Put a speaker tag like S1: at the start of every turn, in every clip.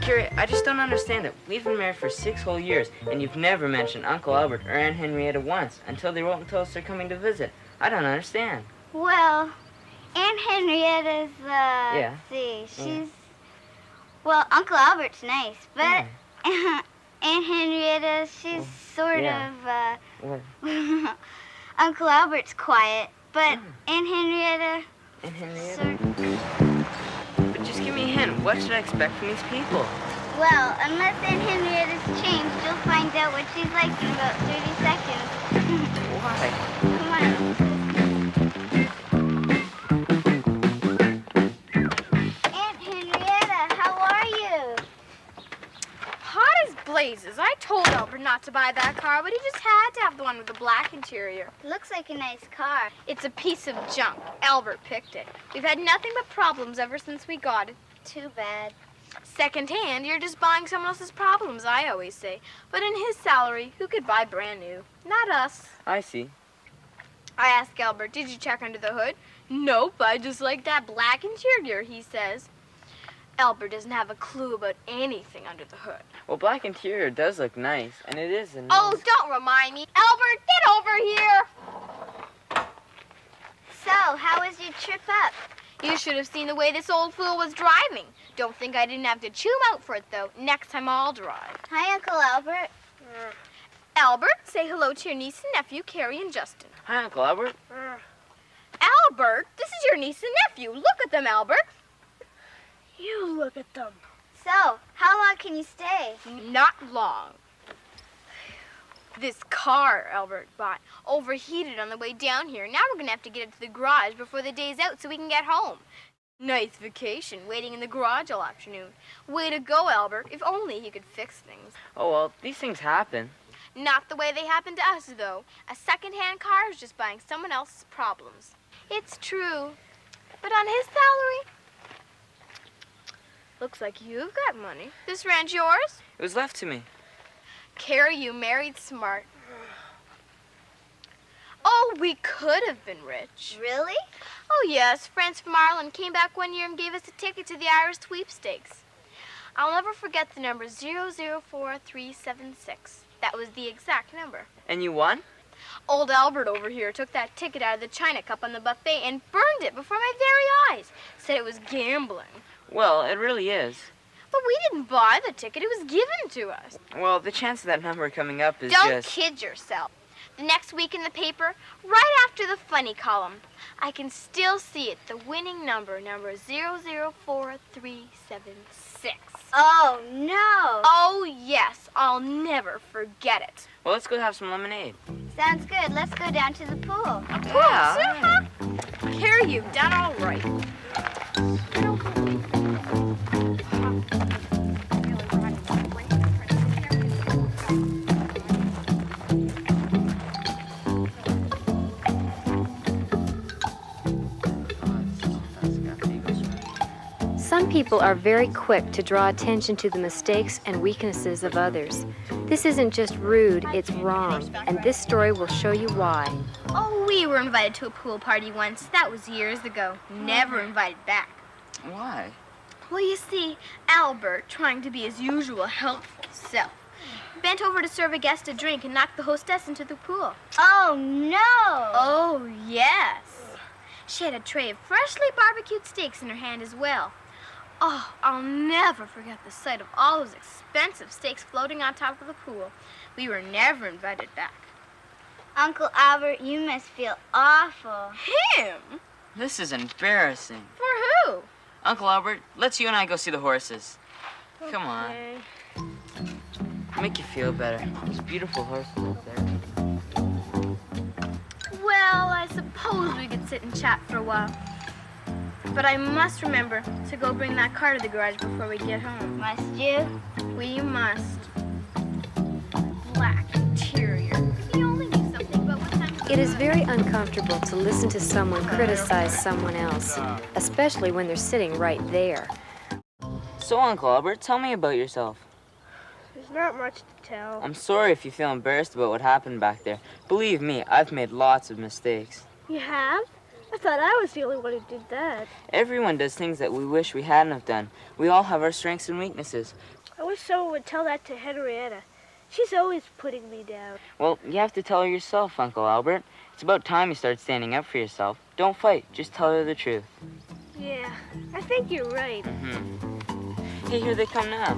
S1: Carrie, I just don't understand it. We've been married for 6 whole years, and you've never mentioned Uncle Albert or Aunt Henrietta once until they wrote and told us they're coming to visit. I don't understand.
S2: Well, Aunt Henrietta's,
S1: Yeah.
S2: let's see, she's, well, Uncle Albert's nice, but Aunt Henrietta, she's sort of, Uncle Albert's quiet, but Aunt Henrietta...
S1: Aunt Henrietta? But just give me a hint. What should I expect from these people?
S2: Well, unless Aunt Henrietta's changed, you'll find out what she's like in about 30 seconds.
S1: Why?
S2: Come on. Aunt Henrietta, how are you?
S3: Hot as blazes. I told Albert not to buy that car, but he just had to have the one with the black interior.
S2: Looks like a nice car.
S3: It's a piece of junk. Albert picked it. We've had nothing but problems ever since we got it.
S2: Too bad.
S3: Second-hand, you're just buying someone else's problems, I always say. But in his salary, who could buy brand new? Not us.
S1: I see.
S3: I asked Albert, did you check under the hood? Nope, I just like that black interior, he says. Albert doesn't have a clue about anything under the hood.
S1: Well, black interior does look nice, and it is a nice...
S3: Oh, don't remind me. Albert, get over here!
S2: So, how was your trip up?
S3: You should have seen the way this old fool was driving. Don't think I didn't have to chew him out for it, though. Next time I'll drive.
S2: Hi, Uncle Albert.
S3: Albert, say hello to your niece and nephew, Carrie and Justin.
S1: Hi, Uncle Albert.
S3: Albert, this is your niece and nephew. Look at them, Albert.
S4: You look at them.
S2: So, how long can you stay?
S3: Not long. This car Albert bought overheated on the way down here. Now we're going to have to get it to the garage before the day's out so we can get home. Nice vacation, waiting in the garage all afternoon. Way to go, Albert. If only he could fix things.
S1: Oh, well, these things happen.
S3: Not the way they happen to us, though. A second-hand car is just buying someone else's problems. It's true. But on his salary... Looks like you've got money. This rent yours?
S1: It was left to me.
S3: Carrie, you married smart. Oh, we could have been rich.
S2: Really?
S3: Oh, yes. Friends from Ireland came back one year and gave us a ticket to the Irish sweepstakes. I'll never forget the number 004376. That was the exact number.
S1: And you won?
S3: Old Albert over here took that ticket out of the china cup on the buffet and burned it before my very eyes. Said it was gambling.
S1: Well, it really is.
S3: But we didn't buy the ticket. It was given to us.
S1: Well, the chance of that number coming up is
S3: Don't
S1: just...
S3: kid yourself. The next week in the paper, right after the funny column, I can still see it. The winning number 004376.
S2: Oh, no.
S3: Oh, yes. I'll never forget it.
S1: Well, let's go have some lemonade.
S2: Sounds good. Let's go down to the pool.
S1: Yeah.
S3: Carrie, you've done all right.
S5: Some people are very quick to draw attention to the mistakes and weaknesses of others. This isn't just rude, it's wrong, and this story will show you why.
S3: Oh, we were invited to a pool party once. That was years ago. Never invited back.
S1: Why?
S3: Well, you see, Albert, trying to be his usual helpful self, bent over to serve a guest a drink and knocked the hostess into the pool.
S2: Oh, no.
S3: Oh, yes. She had a tray of freshly barbecued steaks in her hand as well. Oh, I'll never forget the sight of all those expensive steaks floating on top of the pool. We were never invited back.
S2: Uncle Albert, you must feel awful.
S3: Him?
S1: This is embarrassing.
S3: For who?
S1: Uncle Albert, let's you and I go see the horses. Come on. Make you feel better. Those beautiful horses up there.
S3: Well, I suppose we could sit and chat for a while. But I must remember to go bring that car to the garage before we get home.
S2: Must you?
S3: We must. Black interior. If we only knew something about what time...
S5: It is very uncomfortable to listen to someone criticize someone else, especially when they're sitting right there.
S1: So, Uncle Albert, tell me about yourself.
S4: There's not much to tell.
S1: I'm sorry if you feel embarrassed about what happened back there. Believe me, I've made lots of mistakes.
S4: You have? I thought I was the only one who did that.
S1: Everyone does things that we wish we hadn't have done. We all have our strengths and weaknesses.
S4: I wish someone would tell that to Henrietta. She's always putting me down.
S1: Well, you have to tell her yourself, Uncle Albert. It's about time you start standing up for yourself. Don't fight, just tell her the truth.
S4: Yeah, I think you're right.
S1: Hey, here they come now.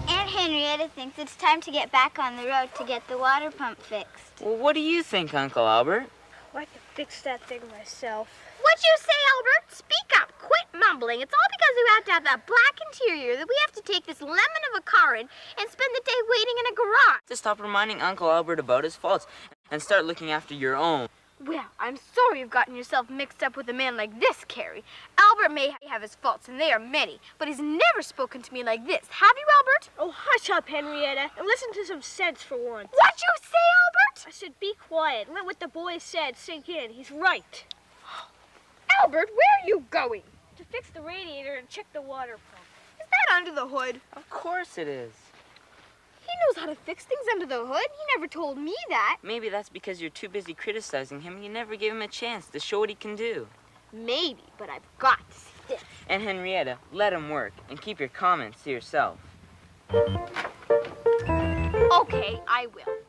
S2: Aunt Henrietta thinks it's time to get back on the road to get the water pump fixed.
S1: Well, what do you think, Uncle Albert?
S4: I can fix that thing myself.
S3: What'd you say, Albert? Speak up. Quit mumbling. It's all because we have to have that black interior that we have to take this lemon of a car in and spend the day waiting in a garage.
S1: To stop reminding Uncle Albert about his faults and start looking after your own.
S3: Well, I'm sorry you've gotten yourself mixed up with a man like this, Carrie. Albert may have his faults, and they are many, but he's never spoken to me like this. Have you, Albert?
S4: Oh, hush up, Henrietta, and listen to some sense for once.
S3: What'd you say, Albert?
S4: I said be quiet. Let what the boy said sink in. He's right.
S3: Albert, where are you going?
S4: To fix the radiator and check the water pump.
S3: Is that under the hood?
S1: Of course it is.
S3: He knows how to fix things under the hood. He never told me that.
S1: Maybe that's because you're too busy criticizing him and you never gave him a chance to show what he can do.
S3: Maybe, but I've got to see this.
S1: And Henrietta, let him work and keep your comments to yourself.
S3: Okay, I will.